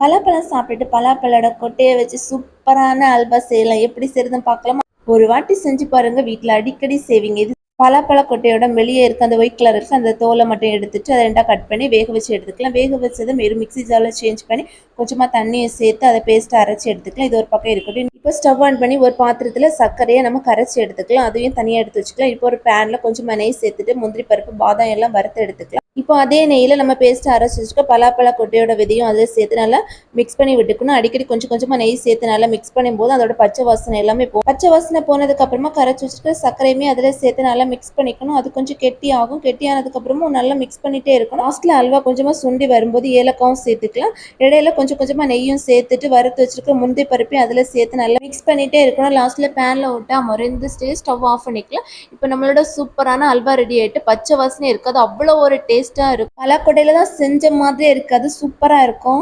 பலாப்பழம் சாப்பிட்டுட்டு பலாப்பழோட கொட்டையை வச்சு சூப்பரான அல்வா செய்யலாம். எப்படி செய்யறதுன்னு பார்க்கலாமா? ஒரு வாட்டி செஞ்சு பாருங்க, வீட்டில் அடிக்கடி செய்வீங்க. இது பலாப்பழ கொட்டையோட வெளியே இருக்க அந்த ஒயிட் கலர் இருக்கு, அந்த தோலை மட்டும் எடுத்துட்டு அதை ரெண்டாக கட் பண்ணி வேக வச்சு எடுத்துக்கலாம். வேக வச்சதை வெறும் மிக்ஸி ஜாரில் சேஞ்ச் பண்ணி கொஞ்சமாக தண்ணியை சேர்த்து அதை பேஸ்ட்டை அரைச்சி எடுத்துக்கலாம். இது ஒரு பக்கம் இருக்கட்டும். இப்போ ஸ்டவ் ஆன் பண்ணி ஒரு பாத்திரத்தில் சர்க்கரையை நம்ம கரைச்சி எடுத்துக்கலாம். அதையும் தனியாக எடுத்து வச்சுக்கலாம். இப்போ ஒரு பேனில் கொஞ்சமாக நெய் சேர்த்துட்டு முந்திரி பருப்பு பாதாம் எல்லாம் வறுத்து எடுத்துக்கலாம். இப்போ அதே நெய்யில் நம்ம பேஸ்ட்டை அரைச்சி வச்சுக்க பலாப்பழ கொட்டையோட விதையும் அதில் சேர்த்து நல்லா மிக்ஸ் பண்ணி விட்டுக்கணும். அடிக்கடி கொஞ்சம் கொஞ்சமாக நெய் சேர்த்து நல்லா மிக்ஸ் பண்ணும்போது அதோட பச்சை வாசனை எல்லாமே போகும். பச்சை வாசனை போனதுக்கு அப்புறமா கரைச்சி வச்சுட்டு சர்க்கரையுமே அதில் சேர்த்து நல்லா மிக்ஸ் பண்ணிக்கணும். அது கொஞ்சம் கெட்டி ஆகும். கெட்டியானதுக்கு அப்புறமும் நல்லா மிக்ஸ் பண்ணிட்டே இருக்கணும். லாஸ்ட்ல அல்வா கொஞ்சமாக சுண்டி வரும்போது ஏலக்காவும் சேர்த்துக்கலாம். இடையில கொஞ்சம் கொஞ்சமாக நெய்யும் சேர்த்துட்டு வறுத்து வச்சிருக்க முந்திரி பருப்பையும் அதில் சேர்த்து நல்லா மிக்ஸ் பண்ணிட்டே இருக்கணும். லாஸ்ட்ல பேனில் விட்டா மறைந்து ஸ்டேஜ் ஸ்டவ் ஆஃப் பண்ணிக்கலாம். இப்போ நம்மளோட சூப்பரான அல்வா ரெடி ஆகிட்டு பச்சை வாசனை இருக்காது, அவ்வளோ ஒரு டேஸ்ட்டாக இருக்கும். பலாக்கொட்டையில தான் செஞ்ச மாதிரி இருக்காது, சூப்பராக இருக்கும்.